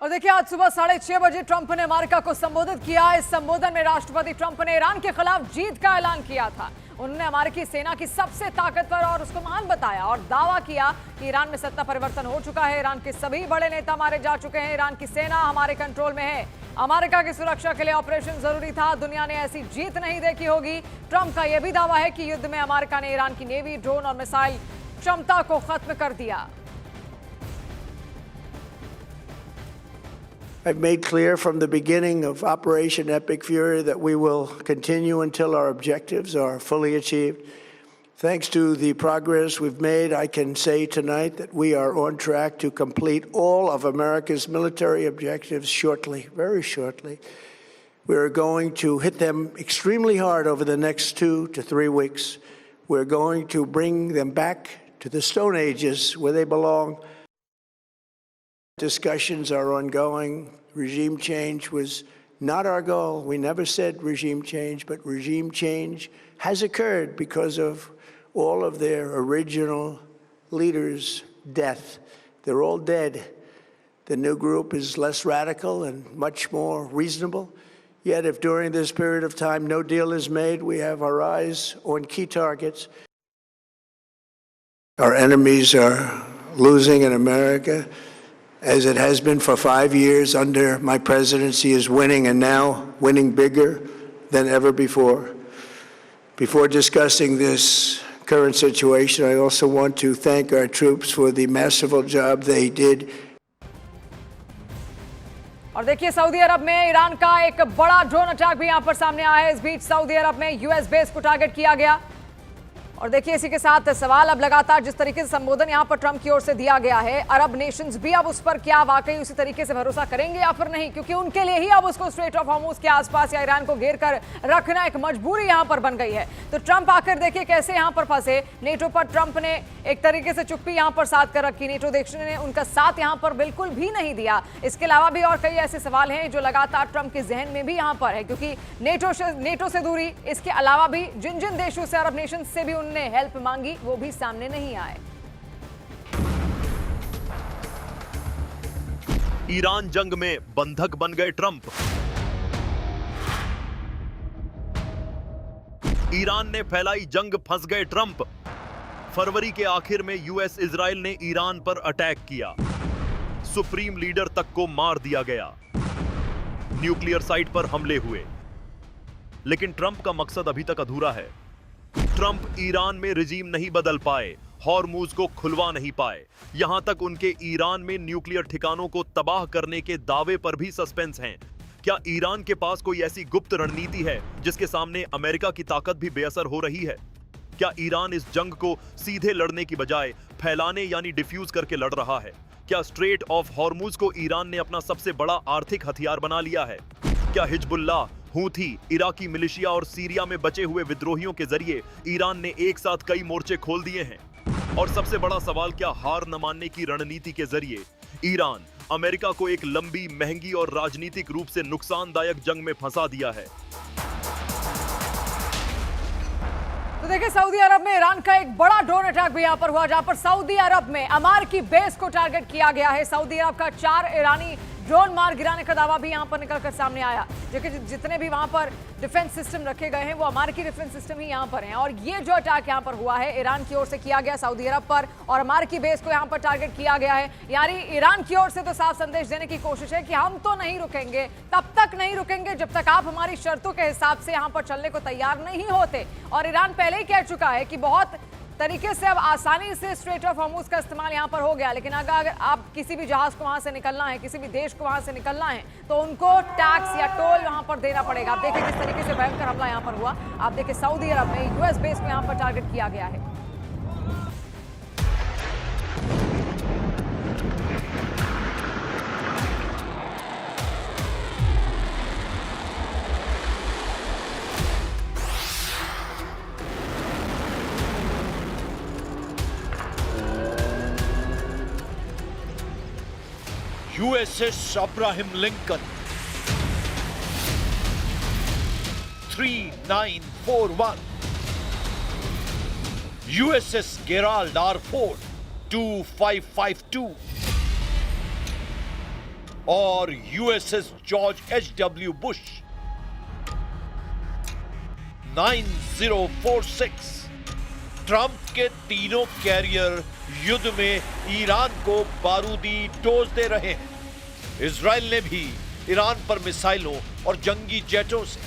और देखिए आज सुबह 6:30 बजे ट्रंप ने अमेरिका को संबोधित किया। इस संबोधन में राष्ट्रपति ट्रंप ने ईरान के खिलाफ जीत का ऐलान किया था। उन्होंने अमेरिकी सेना की सबसे ताकतवर और उसको महान बताया और दावा किया कि ईरान में सत्ता परिवर्तन हो चुका है। ईरान के सभी बड़े नेता मारे जा चुके हैं। ईरान की सेना हमारे कंट्रोल में है। अमेरिका की सुरक्षा के लिए ऑपरेशन जरूरी था। दुनिया ने ऐसी जीत नहीं देखी होगी। ट्रंप का यह भी दावा है कि युद्ध में अमेरिका ने ईरान की नेवी, ड्रोन और मिसाइल क्षमता को खत्म कर दिया। I've made clear from the beginning of Operation Epic Fury that we will continue until our objectives are fully achieved. Thanks to the progress we've made, I can say tonight that we are on track to complete all of America's military objectives shortly, very shortly. We're going to hit them extremely hard over the next 2 to 3 weeks. We're going to bring them back to the Stone Ages where they belong. Discussions are ongoing. Regime change was not our goal. We never said regime change, but regime change has occurred because of all of their original leaders' death. They're all dead. The new group is less radical and much more reasonable. Yet if during this period of time no deal is made, we have our eyes on key targets. Our enemies are losing in America, as it has been for 5 years under my presidency, is winning, and now winning bigger than ever before. Before discussing this current situation, I also want to thank our troops for the masterful job they did. और देखिए Saudi अरब में Iran का एक बड़ा drone attack भी यहां पर सामने आया है। इस बीच सऊदी अरब में यूएस बेस को टारगेट किया गया। और देखिए इसी के साथ सवाल अब लगातार जिस तरीके से संबोधन यहां पर ट्रंप की ओर से दिया गया है, अरब नेशंस भी अब उस पर क्या वाकई उसी तरीके से भरोसा करेंगे या फिर नहीं, क्योंकि उनके लिए ही अब उसको स्ट्रेट ऑफ हॉर्मुज के आसपास या ईरान को घेर कर रखना एक मजबूरी यहां पर बन गई है। तो ट्रंप आकर देखिए कैसे यहां पर फंसे। नेटो पर ट्रंप ने एक तरीके से चुप्पी यहां पर साध कर रखी। नेटो देश ने उनका साथ यहां पर बिल्कुल भी नहीं दिया। इसके अलावा भी और कई ऐसे सवाल हैं जो लगातार ट्रंप के जहन में भी यहां पर है, क्योंकि नेटो से दूरी, इसके अलावा भी जिन जिन देशों से, अरब नेशन से भी उनने हेल्प मांगी, वो भी सामने नहीं आए। ईरान जंग में बंधक बन गए ट्रंप। ईरान ने फैलाई जंग, फंस गए ट्रंप। फरवरी के आखिर में यूएस इजराइल ने ईरान पर अटैक किया। सुप्रीम लीडर तक को मार दिया गया। न्यूक्लियर साइट पर हमले हुए। लेकिन ट्रंप का मकसद अभी तक अधूरा है। ट्रंप ईरान में रिजीम नहीं बदल पाए, हॉर्मुज को खुलवा नहीं पाए। यहां तक उनके ईरान में न्यूक्लियर ठिकानों को तबाह करने के दावे पर भी सस्पेंस हैं। क्या ईरान के पास कोई ऐसी गुप्त रणनीति है जिसके सामने अमेरिका की ताकत भी बेअसर हो रही है? क्या ईरान इस जंग को सीधे लड़ने की बजाय फैलाने यानी डिफ्यूज करके लड़ रहा है? क्या स्ट्रेट ऑफ हॉर्मुज को ईरान ने अपना सबसे बड़ा आर्थिक हथियार बना लिया है? क्या हिजबुल्लाह, हूथी, इराकी मिलिशिया और सीरिया में बचे हुए विद्रोहियों के जरिए ईरान ने एक साथ कई मोर्चे खोल दिए हैं? और सबसे बड़ा सवाल, क्या हार न मानने की रणनीति के जरिए ईरान अमेरिका को एक लंबी, महंगी और राजनीतिक रूप से नुकसानदायक जंग में फंसा दिया है? तो देखिए सऊदी अरब में ईरान का एक बड़ा ड्रोन अटैक भी यहां पर हुआ, जहां पर सऊदी अरब में अमेरिकी बेस को टारगेट किया गया है। सऊदी अरब का 4 ईरानी ड्रोन मार गिराने का दावा भी यहां पर निकलकर सामने आया। जितने भी वहां पर डिफेंस सिस्टम रखे गए हैं वो अमेरिकी डिफेंस सिस्टम ही यहां पर हैं। और ये जो अटैक यहां पर हुआ है ईरान की ओर से किया गया सऊदी अरब पर, और अमेरिकी बेस को यहां पर टारगेट किया गया है। यानी ईरान की ओर से तो साफ संदेश देने की कोशिश है कि हम तो नहीं रुकेंगे, तब तक नहीं रुकेंगे जब तक आप हमारी शर्तों के हिसाब से यहां पर चलने को तैयार नहीं होते। और ईरान पहले ही कह चुका है कि बहुत तरीके से अब आसानी से स्ट्रेट ऑफ हॉर्मुज का इस्तेमाल यहां पर हो गया, लेकिन अगर आप किसी भी जहाज को वहां से निकलना है, किसी भी देश को वहां से निकलना है, तो उनको टैक्स या टोल वहां पर देना पड़ेगा। आप देखिए किस तरीके से भयंकर हमला यहां पर हुआ। आप देखिए सऊदी अरब में यूएस बेस को यहां पर टारगेट किया गया है। USS Abraham Lincoln 3941, USS Gerald R. Ford 2552, और यूएसएस जॉर्ज एच.डब्ल्यू. बुश 9046 ट्रंप के तीनों कैरियर युद्ध में ईरान को बारूदी डोज दे रहे हैं। इजराइल ने भी ईरान पर मिसाइलों और जंगी जेटों से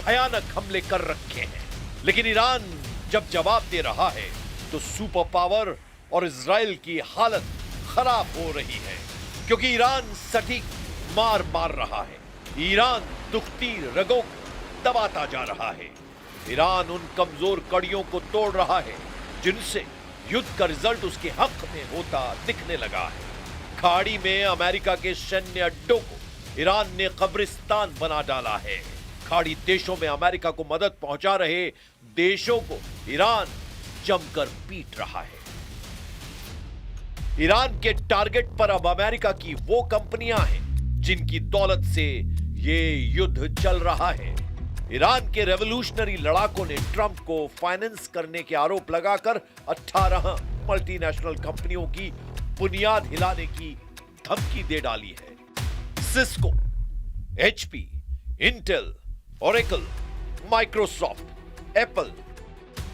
भयानक हमले कर रखे हैं, लेकिन ईरान जब जवाब दे रहा है तो सुपर पावर और इजराइल की हालत खराब हो रही है, क्योंकि ईरान सटीक मार मार रहा है। ईरान दुखती रगों को दबाता जा रहा है। ईरान उन कमजोर कड़ियों को तोड़ रहा है जिनसे युद्ध का रिजल्ट उसके हक में होता दिखने लगा है। खाड़ी में अमेरिका के सैन्य अड्डों को ईरान ने कब्रिस्तान बना डाला है। खाड़ी देशों में अमेरिका को मदद पहुंचा रहे देशों को ईरान जमकर पीट रहा है। ईरान के टारगेट पर अब अमेरिका की वो कंपनियां हैं जिनकी दौलत से ये युद्ध चल रहा है। ईरान के रेवोल्यूशनरी लड़ाकों ने ट्रंप को फाइनेंस करने के आरोप लगाकर 18 मल्टीनेशनल कंपनियों की बुनियाद हिलाने की धमकी दे डाली है। Cisco, HP, Intel, Oracle, Microsoft, Apple,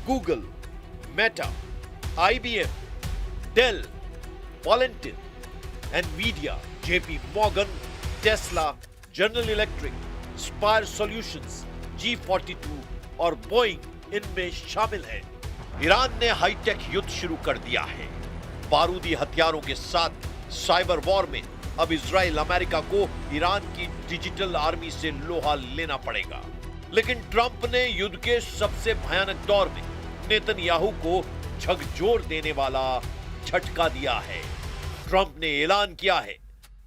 Google, Meta, IBM, Dell, Palantir, Nvidia, JP Morgan, Tesla, General Electric, Spire Solutions, G42 और बोइंग इनमें शामिल हैं। ईरान ने हाईटेक युद्ध शुरू कर दिया है। बारूदी हथियारों के साथ साइबर वॉर में अब इजराइल अमेरिका को ईरान की डिजिटल आर्मी से लोहा लेना पड़ेगा। लेकिन ट्रंप ने युद्ध के सबसे भयानक दौर में नेतन्याहू को झकझोर देने वाला झटका दिया है। ट्रंप ने ऐलान किया है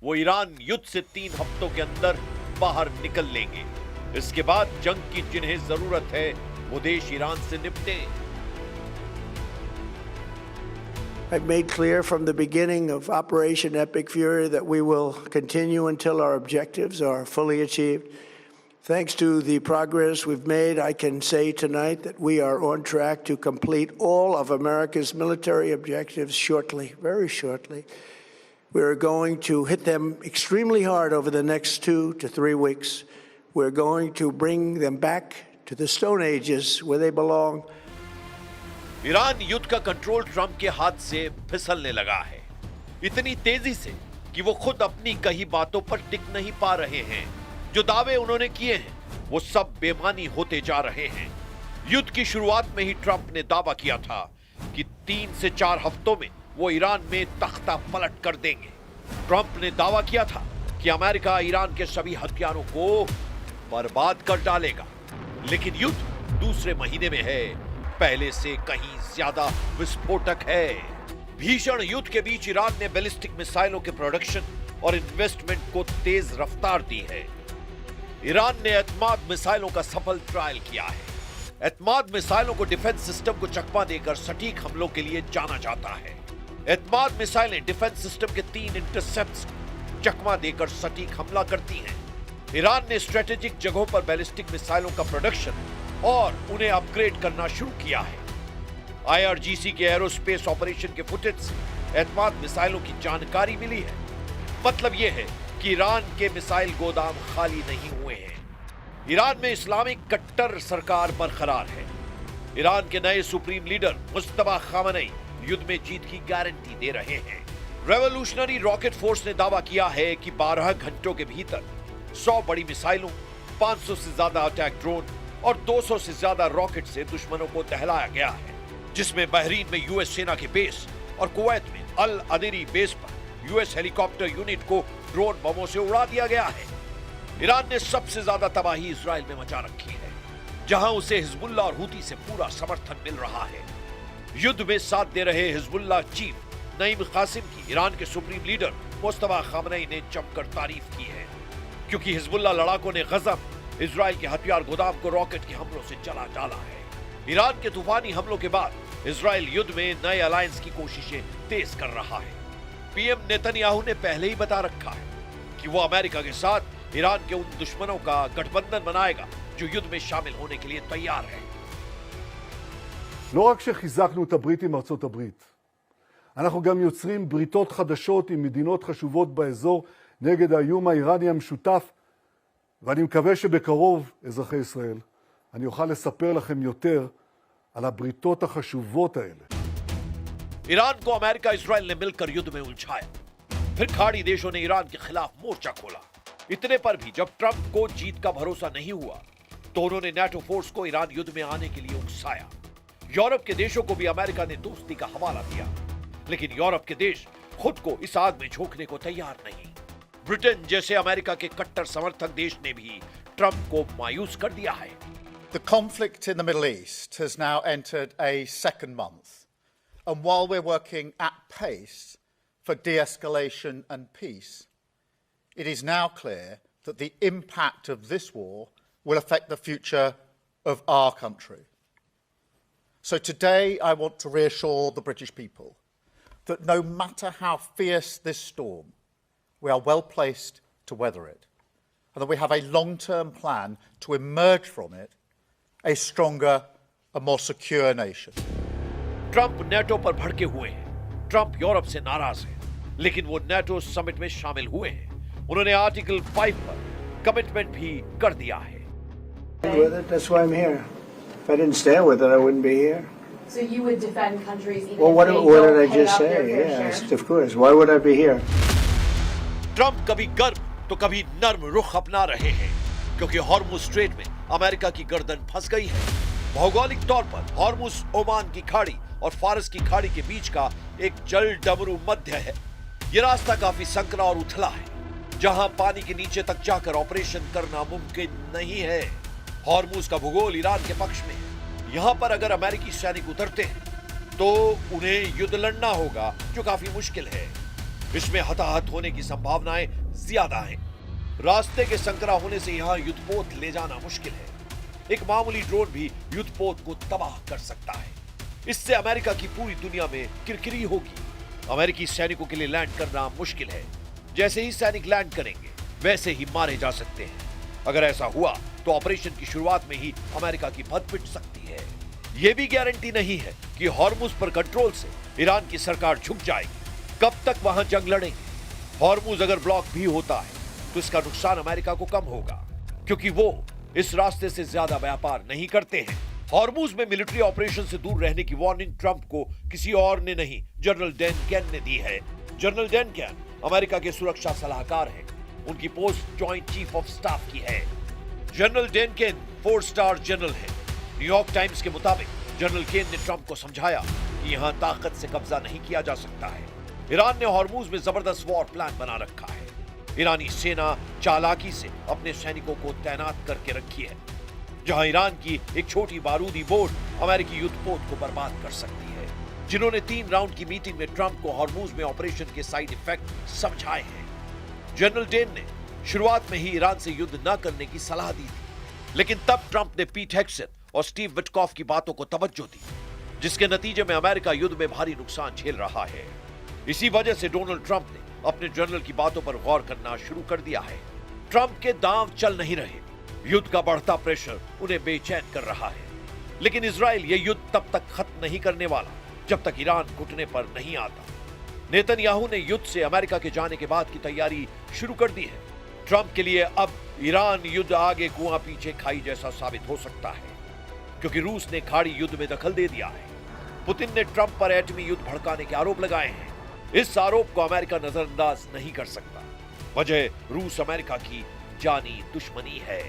वो ईरान युद्ध से 3 हफ्तों के अंदर बाहर निकल लेंगे। इसके बाद जंग की जिन्हें जरूरत है वो देश ईरान से निपटे। I've made clear from the beginning of Operation Epic Fury that we will continue until our objectives are fully achieved. Thanks to the progress we've made, I can say tonight that we are on track to complete all of America's military objectives shortly, very shortly. We are going to hit them extremely hard over the next 2 to 3 weeks. We're going to bring them back to the Stone Ages where they belong. Iran युद्ध का control Trump के हाथ से फिसलने लगा है, इतनी तेजी से कि वो खुद अपनी कही बातों पर टिक नहीं पा रहे हैं। जो दावे उन्होंने किए हैं वो सब बेमानी होते जा रहे हैं। युद्ध की शुरुआत में ही ट्रंप ने दावा किया था कि 3 से 4 हफ्तों में वो ईरान में तख्ता पलट कर देंगे। ट्रंप ने दावा किया था कि अमेरिका ईरान के सभी हथियारों को बर्बाद कर डालेगा, लेकिन युद्ध दूसरे महीने में है, पहले से कहीं ज्यादा विस्फोटक है। भीषण युद्ध के बीच ईरान ने बैलिस्टिक मिसाइलों के प्रोडक्शन और इन्वेस्टमेंट को तेज रफ्तार दी है। ईरान ने एतमाद मिसाइलों का सफल ट्रायल किया है। एतमाद मिसाइलों को डिफेंस सिस्टम को चकमा देकर सटीक हमलों के लिए जाना जाता है। एतमाद मिसाइलें डिफेंस सिस्टम के 3 इंटरसेप्ट्स चकमा देकर सटीक हमला करती हैं। ईरान ने स्ट्रेटेजिक जगहों पर बैलिस्टिक मिसाइलों का प्रोडक्शन और उन्हें अपग्रेड करना शुरू किया है। IRGC के एरोस्पेस ऑपरेशन के फुटेज से एतमाद मिसाइलों की जानकारी मिली है। मतलब यह है कि ईरान के मिसाइल गोदाम खाली नहीं हुए हैं। ईरान में इस्लामिक कट्टर सरकार बरकरार है। ईरान के नए सुप्रीम लीडर मुस्तफा खामनेई युद्ध में जीत की गारंटी दे रहे हैं। रेवोल्यूशनरी रॉकेट फोर्स ने दावा किया है कि 12 घंटों के भीतर 100 बड़ी मिसाइलों, 500 से ज्यादा अटैक ड्रोन और 200 से ज्यादा रॉकेट से दुश्मनों को दहलाया गया है, जिसमें बहरीन में यूएस सेना के बेस और कुवैत में अल अदीरी बेस पर यूएस हेलीकॉप्टर यूनिट को ड्रोन बमों से उड़ा दिया गया है। ईरान ने सबसे ज्यादा तबाही इजराइल में मचा रखी है, जहां उसे हिजबुल्ला और हुती से पूरा समर्थन मिल रहा है। युद्ध में साथ दे रहे हिजबुल्ला चीफ नईम कासिम की ईरान के सुप्रीम लीडर मुस्तफा खामनेई ने जमकर तारीफ की है, क्योंकि हिजबुल्ला लड़ाकों ने गजब इजराइल के हथियार गोदाम को रॉकेट के हमलों से जला डाला है। ईरान के तूफानी हमलों के बाद इजराइल युद्ध में नए अलायंस की कोशिशें तेज कर रहा है। पीएम नेतन्याहू ने पहले ही बता रखा है कि वो अमेरिका के साथ ईरान के उन दुश्मनों का गठबंधन बनाएगा जो युद्ध में शामिल होने के लिए तैयार है। לא רק שחיזקנו את הברית עם ארצות הברית, אנחנו גם יוצרים בריתות חדשות עם מדינות חשובות באזור נגד האיום האיראני המשותף, ואני מקווה שבקרוב, אזרחי ישראל, אני אוכל לספר לכם יותר על הבריתות החשובות האלה. ईरान को अमेरिका इजराइल ने मिलकर युद्ध में उलझाया, फिर खाड़ी देशों ने ईरान के खिलाफ मोर्चा खोला। इतने पर भी जब ट्रंप को जीत का भरोसा नहीं हुआ तो उन्होंने नेटो फोर्स को ईरान युद्ध में आने के लिए उकसाया। यूरोप के देशों को भी अमेरिका ने दोस्ती का हवाला दिया, लेकिन यूरोप के देश खुद को इस आग में झोंकने को तैयार नहीं। ब्रिटेन जैसे अमेरिका के कट्टर समर्थक देश ने भी ट्रंप को मायूस कर दिया है। The conflict in the Middle East has now entered a second month. And while we're working at pace for de-escalation and peace, it is now clear that the impact of this war will affect the future of our country. So today I want to reassure the British people that no matter how fierce this storm, we are well placed to weather it, and that we have a long-term plan to emerge from it a stronger and more secure nation. Trump NATO पर भड़के हुए हैं। Trump Europe से नाराज है, लेकिन वो NATO summit में शामिल हुए हैं। उन्होंने आर्टिकल 5 पर कमिटमेंट भी कर दिया है। With it, that's why I'm here. If I didn't stand with it, I wouldn't be here. So you would defend countries even Well, if they what did I don't pay just up say? their fair Yes, share? of course. Why would I be here? Trump कभी गर्म तो कभी नर्म रुख अपना रहे हैं, क्योंकि हॉर्मुज स्ट्रेट में अमेरिका की गर्दन फंस गई है। भौगोलिक तौर पर हॉर्मुज ओमान की खाड़ी और फारस की खाड़ी के बीच का एक जल डमरू मध्य है। यह रास्ता काफी संकरा और उथला है, जहां पानी के नीचे तक जाकर ऑपरेशन करना मुमकिन नहीं है। हॉर्मुज का भूगोल ईरान के पक्ष में है। यहां पर अगर अमेरिकी सैनिक उतरते हैं तो उन्हें युद्ध लड़ना होगा, जो काफी मुश्किल है। इसमें हताहत होने की संभावनाएं ज्यादा हैं। रास्ते के संकरा होने से यहां युद्धपोत ले जाना मुश्किल है। एक मामूली ड्रोन भी युद्धपोत को तबाह कर सकता है। इससे अमेरिका की पूरी दुनिया में किरकिरी होगी। अमेरिकी सैनिकों के लिए लैंड करना मुश्किल है। जैसे ही सैनिक लैंड करेंगे, वैसे ही मारे जा सकते हैं। अगर ऐसा हुआ तो ऑपरेशन की शुरुआत में ही अमेरिका की भद पिट सकती है। यह भी गारंटी नहीं है कि हॉर्मुज पर कंट्रोल से ईरान की सरकार झुक जाएगी। कब तक वहां जंग लड़ेंगे? हॉर्मुज अगर ब्लॉक भी होता है तो इसका नुकसान अमेरिका को कम होगा, क्योंकि वो इस रास्ते से ज्यादा व्यापार नहीं करते हैं। हॉर्मुज में मिलिट्री ऑपरेशन से दूर रहने की वार्निंग ट्रंप को किसी और ने नहीं, जनरल डैन कैन ने दी है। जनरल डैन कैन अमेरिका के सुरक्षा सलाहकार हैं। उनकी post joint chief of staff की है। General Dan can 4 star general है। न्यूयॉर्क टाइम्स के मुताबिक जनरल केन ने ट्रंप को समझाया कि यहां ताकत से कब्जा नहीं किया जा सकता है। ईरान ने हॉर्मुज में जबरदस्त वॉर प्लान बना रखा है। ईरानी सेना चालाकी से अपने सैनिकों को तैनात करके रखी है। जहां ईरान की एक छोटी बारूदी बोट अमेरिकी युद्धपोत को बर्बाद कर सकती है, जिन्होंने 3 राउंड की मीटिंग में ट्रंप को हॉर्मुज में ऑपरेशन के साइड इफेक्ट समझाए हैं। जनरल डेन ने शुरुआत में ही ईरान से युद्ध न करने की सलाह दी थी, लेकिन तब ट्रंप ने पीट हेक्सन और स्टीव विटकॉफ की बातों को तवज्जो दी, जिसके नतीजे में अमेरिका युद्ध में भारी नुकसान झेल रहा है। इसी वजह से डोनाल्ड ट्रंप ने अपने जनरल की बातों पर गौर करना शुरू कर दिया है। ट्रंप के दांव चल नहीं रहे। युद्ध का बढ़ता प्रेशर उन्हें बेचैन कर रहा है। लेकिन इजराइल यह युद्ध तब तक खत्म नहीं करने वाला जब तक ईरान घुटने पर नहीं आता। नेतन्याहू ने युद्ध से अमेरिका के जाने के बाद की तैयारी शुरू कर दी है। ट्रंप के लिए अब ईरान युद्ध आगे कुआं पीछे खाई जैसा साबित हो सकता है, क्योंकि रूस ने खाड़ी युद्ध में दखल दे दिया है। पुतिन ने ट्रंप पर एटमी युद्ध भड़काने के आरोप लगाए हैं। इस आरोप को अमेरिका नजरअंदाज नहीं कर सकता। वजह रूस अमेरिका की जानी दुश्मनी है।